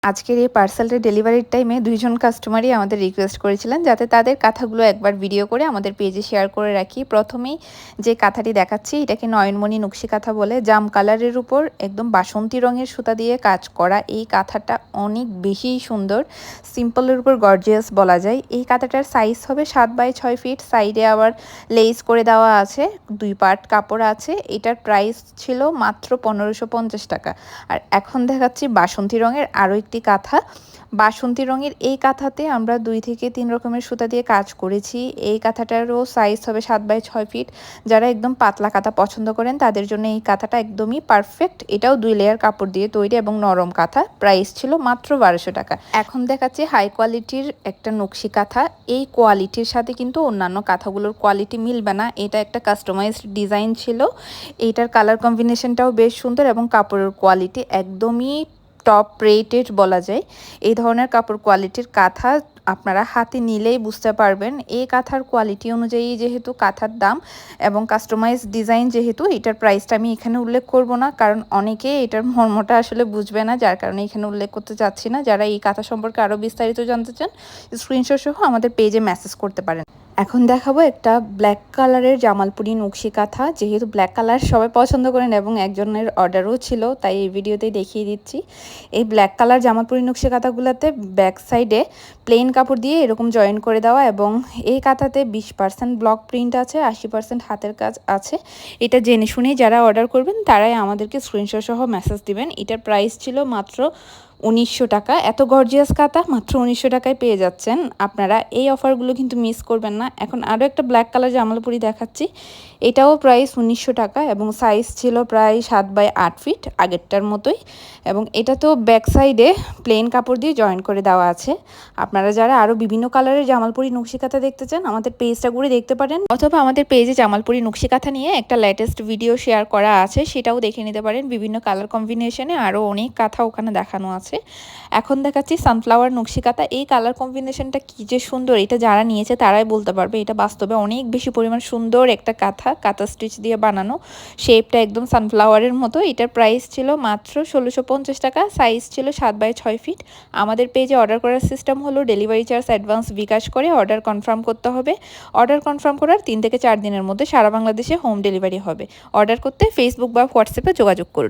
আজকের এই পার্সেলটা ডেলিভারির টাইমে ২ জন কাস্টমারই আমাদের রিকোয়েস্ট করেছিলেন যাতে তাদের কাঁথাগুলো একবার ভিডিও করে আমাদের পেজে শেয়ার করে রাখি। প্রথমেই যে কাঁথাটি দেখাচ্ছি এটাকে নয়নমণি নকশি কাঁথা বলে। জাম কালারের উপর একদম বাসন্তী রঙের সুতা দিয়ে কাজ করা এই কাঁথাটা অনেক বেশি সুন্দর। সিম্পলের উপর গর্জিয়াস বলা যায়। এই কাঁথাটার সাইজ হবে 7 বাই 6 ফিট। সাইডে আবার লেস করে দেওয়া আছে, 2 পার্ট কাপড় আছে। এটার প্রাইস ছিল মাত্র ১৫৫০ টাকা। আর এখন দেখাচ্ছি বাসন্তী রঙের আরও একটি কাঁথা। বাসন্তী রঙের এই কাঁথাতে আমরা 2 থেকে 3 রকমের সুতা দিয়ে কাজ করেছি। এই কাঁথাটারও সাইজ হবে 7 বাই 6 ফিট। যারা একদম পাতলা কাঁথা পছন্দ করেন তাদের জন্য এই কাঁথাটা একদমই পারফেক্ট। এটাও 2 লেয়ার কাপড় দিয়ে তৈরি এবং নরম কাঁথা। প্রাইস ছিল মাত্র ১২০০ টাকা। এখন দেখাচ্ছি হাই কোয়ালিটির একটা নকশি কাঁথা। এই কোয়ালিটির সাথে কিন্তু অন্যান্য কাঁথাগুলোর কোয়ালিটি মিলবে না। এটা একটা কাস্টমাইজড ডিজাইন ছিল। এইটার কালার কম্বিনেশনটাও বেশ সুন্দর এবং কাপড়ের কোয়ালিটি একদমই টপ রেটেড বলা যায়। এই ধরনের কাপড় কোয়ালিটির কাঁথা আপনারা হাতে নিলেই বুঝতে পারবেন। এই কাঁথার কোয়ালিটি অনুযায়ী যেহেতু কাঁথার দাম এবং কাস্টমাইজ ডিজাইন যেহেতু এটার প্রাইসটা আমি এখানে উল্লেখ করব না, কারণ অনেকে এটার মর্মটা আসলে বুঝবে না, যার কারণে এখানে উল্লেখ করতে চাচ্ছি না। যারা এই কাঁথা সম্পর্কে আরও বিস্তারিত জানতে চান স্ক্রিনশট সহ আমাদের পেজে মেসেজ করতে পারেন। এখন দেখাবো একটা ব্ল্যাক কালারের জামালপুরি নকশি কাঁথা। যেহেতু ব্ল্যাক কালার সবাই পছন্দ করেন এবং একজনের অর্ডারও ছিল, তাই এই ভিডিওতেই দেখিয়ে দিচ্ছি। এই ব্ল্যাক কালার জামালপুরি নকশি কাঁথাগুলোতে ব্যাক সাইডে প্লেন কাপড় দিয়ে এরকম জয়েন করে দেওয়া এবং এই কাঁথাতে 20% ব্লক প্রিন্ট আছে, 80% হাতের কাজ আছে। এটা জেনে শুনেই যারা অর্ডার করবেন তারাই আমাদেরকে স্ক্রিনশট সহ মেসেজ দিবেন। এটার প্রাইস ছিল মাত্র ১৯০০ টাকা। এত গর্জিয়াস কাঁথা মাত্র ১৯০০ টাকায় পেয়ে যাচ্ছেন। আপনারা এই অফারগুলো কিন্তু মিস করবেন না। এখন আরও একটা ব্ল্যাক কালার জামালপুরি দেখাচ্ছি। এটাও প্রাইস ১৯০০ টাকা এবং সাইজ ছিল প্রায় 7 বাই 8 ফিট আগেরটার মতোই। এবং এটা তো ব্যাক সাইডে প্লেন কাপড় দিয়ে জয়েন করে দেওয়া আছে। আপনারা যারা আরও বিভিন্ন কালারের জামালপুরি নকশি কাঁথা দেখতে চান আমাদের পেজটা ঘুরে দেখতে পারেন, অথবা আমাদের পেজে জামালপুরি নকশি কাঁথা নিয়ে একটা লেটেস্ট ভিডিও শেয়ার করা আছে, সেটাও দেখে নিতে পারেন। বিভিন্ন কালার কম্বিনেশনে আরও অনেক কাঁথা ওখানে দেখানো আছে। এখন দেখাচ্ছি সানফ্লাওয়ার নকশি কাঁথা। এই কালার কম্বিনেশনটা কি যে সুন্দর, এটা যারা নিয়েছে তারাই বলতে পারবে। এটা বাস্তবে অনেক বেশি পরিমাণ সুন্দর একটা কাঁথা স্টিচ দিয়ে বানানো, শেপটা একদম সানফ্লাওয়ারের মতো। এটার প্রাইস ছিল মাত্র ১৬৫০ টাকা। সাইজ ছিল 7 বাই 6 ফিট। আমাদের পেজে অর্ডার করার সিস্টেম হলো ডেলিভারি চার্জ অ্যাডভান্স বিকাশ করে অর্ডার কনফার্ম করতে হবে। অর্ডার কনফার্ম করার 3 থেকে 4 দিনের মধ্যে সারা বাংলাদেশে হোম ডেলিভারি হবে। অর্ডার করতে ফেসবুক বা হোয়াটসঅ্যাপে যোগাযোগ করুন।